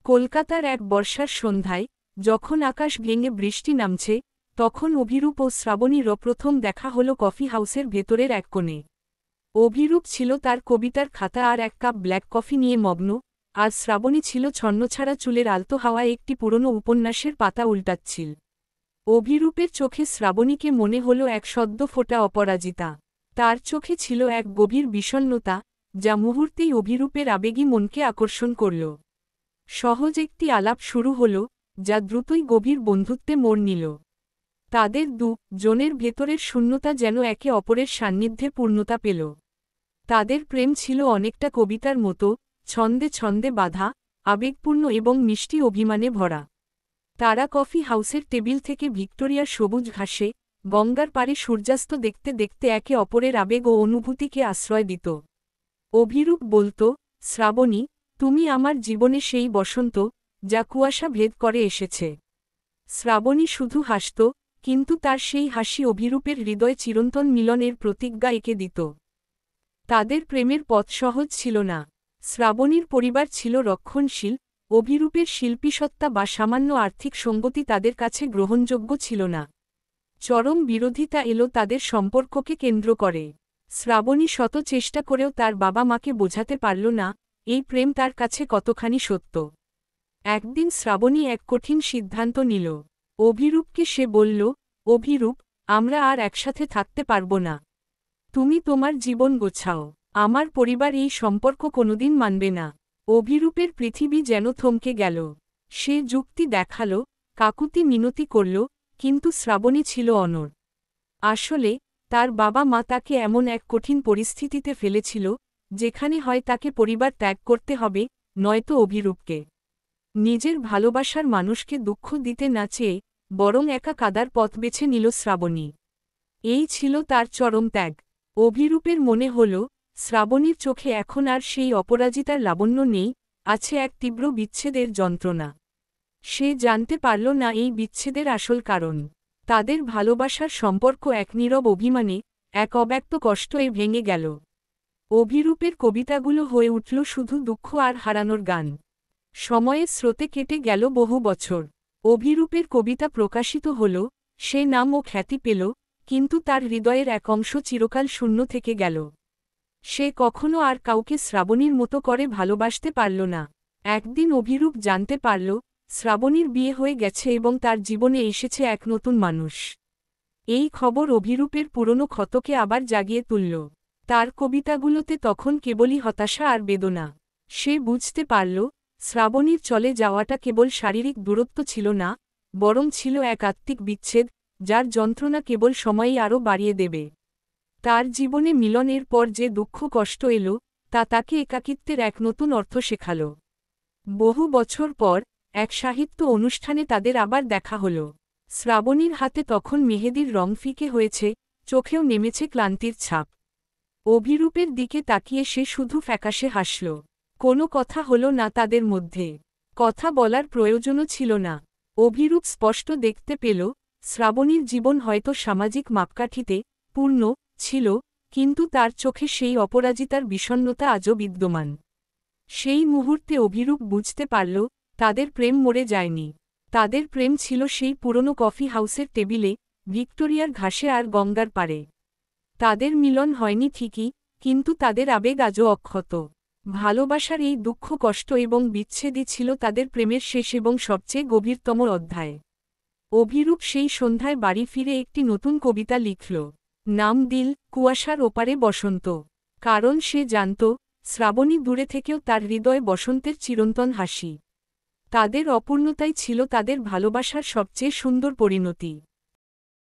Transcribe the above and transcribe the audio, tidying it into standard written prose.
কলকাতার এক বর্ষার সন্ধ্যায় যখন আকাশ ভেঙে বৃষ্টি নামছে তখন অভিরূপ ও শ্রাবণীর প্রথম দেখা হল কফি হাউসের ভেতরের এক কোণে। অভিরূপ ছিল তার কবিতার খাতা আর এক কাপ ব্ল্যাক কফি নিয়ে মগ্ন, আর শ্রাবণী ছিল ছন্নছাড়া চুলের আলতো হাওয়ায় একটি পুরনো উপন্যাসের পাতা উল্টাচ্ছিল। অভিরূপের চোখে শ্রাবণীকে মনে হল এক সদ্য ফোটা অপরাজিতা। তার চোখে ছিল এক গভীর বিষণ্ণতা, যা মুহূর্তেই অভিরূপের আবেগী মনকে আকর্ষণ করল। সহজ একটি আলাপ শুরু হল, যা দ্রুতই গভীর বন্ধুত্বে মোড় নিল। তাদের জনের ভেতরের শূন্যতা যেন একে অপরের সান্নিধ্যে পূর্ণতা পেল। তাদের প্রেম ছিল অনেকটা কবিতার মতো, ছন্দে ছন্দে বাঁধা, আবেগপূর্ণ এবং মিষ্টি অভিমানে ভরা। তারা কফি হাউসের টেবিল থেকে ভিক্টোরিয়ার সবুজ ঘাসে গঙ্গার পাড়ে সূর্যাস্ত দেখতে দেখতে একে অপরের আবেগ ও অনুভূতিকে আশ্রয় দিত। অভিরূপ বলত, শ্রাবণী, তুমি আমার জীবনে সেই বসন্ত, যা কুয়াশা ভেদ করে এসেছে। শ্রাবণী শুধু হাসত, কিন্তু তার সেই হাসি অভিরূপের হৃদয়ে চিরন্তন মিলনের প্রতিজ্ঞা এঁকে দিত। তাদের প্রেমের পথ সহজ ছিল না। শ্রাবণীর পরিবার ছিল রক্ষণশীল, অভিরূপের শিল্পীসত্তা বা সামান্য আর্থিক সঙ্গতি তাদের কাছে গ্রহণযোগ্য ছিল না। চরম বিরোধিতা এলো তাদের সম্পর্ককে কেন্দ্র করে। শ্রাবণী শত চেষ্টা করেও তার বাবা মাকে বোঝাতে পারল না এই প্রেম তার কাছে কতখানি সত্য। একদিন শ্রাবণী এক কঠিন সিদ্ধান্ত নিল। অভিরূপকে সে বলল, অভিরূপ, আমরা আর একসাথে থাকতে পারব না। তুমি তোমার জীবন গোছাও, আমার পরিবার এই সম্পর্ক কোনোদিন মানবে না। অভিরূপের পৃথিবী যেন থমকে গেল। সে যুক্তি দেখাল, কাকুতি মিনতি করল, কিন্তু শ্রাবণী ছিল অনড়। আসলে তার বাবা মা তাকে এমন এক কঠিন পরিস্থিতিতে ফেলেছিল, যেখানে হয় তাকে পরিবার ত্যাগ করতে হবে, নয়তো অভিরূপকে। নিজের ভালোবাসার মানুষকে দুঃখ দিতে না চেয়ে বরং একা কাদার পথ বেছে নিল শ্রাবণী। এই ছিল তার চরম ত্যাগ। অভিরূপের মনে হল, শ্রাবণীর চোখে এখন আর সেই অপরাজিতার লাবণ্য নেই, আছে এক তীব্র বিচ্ছেদের যন্ত্রণা। সে জানতে পারল না এই বিচ্ছেদের আসল কারণ। তাদের ভালোবাসার সম্পর্ক এক নীরব অভিমানে, এক অব্যক্ত কষ্টে ভেঙে গেল। অভিরূপের কবিতাগুলো হয়ে উঠল শুধু দুঃখ আর হারানোর গান। সময়ের স্রোতে কেটে গেল বহু বছর। অভিরূপের কবিতা প্রকাশিত হল, সে নাম ও খ্যাতি পেল, কিন্তু তার হৃদয়ের এক অংশ চিরকাল শূন্য থেকে গেল। সে কখনো আর কাউকে শ্রাবণীর মতো করে ভালোবাসতে পারল না। একদিন অভিরূপ জানতে পারল, শ্রাবণীর বিয়ে হয়ে গেছে এবং তার জীবনে এসেছে এক নতুন মানুষ। এই খবর অভিরূপের পুরনো ক্ষতকে আবার জাগিয়ে তুলল। তার কবিতাগুলোতে তখন কেবলই হতাশা আর বেদনা। সে বুঝতে পারল, শ্রাবণীর চলে যাওয়াটা কেবল শারীরিক দূরত্ব ছিল না, বরং ছিল এক আত্মিক বিচ্ছেদ, যার যন্ত্রণা কেবল সময়ই আরও বাড়িয়ে দেবে। তার জীবনে মিলনের পর যে দুঃখ কষ্ট এলো, তা তাকে একাকিত্বের এক নতুন অর্থ শেখাল। বহু বছর পর এক সাহিত্য অনুষ্ঠানে তাদের আবার দেখা হল। শ্রাবণীর হাতে তখন মেহেদির রং ফিকে হয়েছে, চোখেও নেমেছে ক্লান্তির ছাপ। অভিরূপের দিকে তাকিয়ে সে শুধু ফ্যাকাশে হাসল। কোনো কথা হল না তাদের মধ্যে। কথা বলার প্রয়োজনও ছিল না। অভিরূপ স্পষ্ট দেখতে পেল, শ্রাবণীর জীবন হয়তো সামাজিক মাপকাঠিতে পূর্ণ ছিল, কিন্তু তার চোখে সেই অপরাজিতার বিষণ্ণতা আজও বিদ্যমান। সেই মুহূর্তে অভিরূপ বুঝতে পারল, তাদের প্রেম মরে যায়নি। তাদের প্রেম ছিল সেই পুরনো কফি হাউসের টেবিলে, ভিক্টোরিয়ার ঘাসে আর গঙ্গার পাড়ে। তাদের মিলন হয়নি ঠিকই, কিন্তু তাদের আবেগ আজও অক্ষত। ভালোবাসার এই দুঃখ কষ্ট এবং বিচ্ছেদই ছিল তাদের প্রেমের শেষ এবং সবচেয়ে গভীরতম অধ্যায়। অভিরূপ সেই সন্ধ্যায় বাড়ি ফিরে একটি নতুন কবিতা লিখল। নাম দিল কুয়াশার ওপারে বসন্ত। কারণ সে জানত, শ্রাবণী দূরে থেকেও তার হৃদয়ে বসন্তের চিরন্তন হাসি। তাদের অপূর্ণতাই ছিল তাদের ভালোবাসার সবচেয়ে সুন্দর পরিণতি।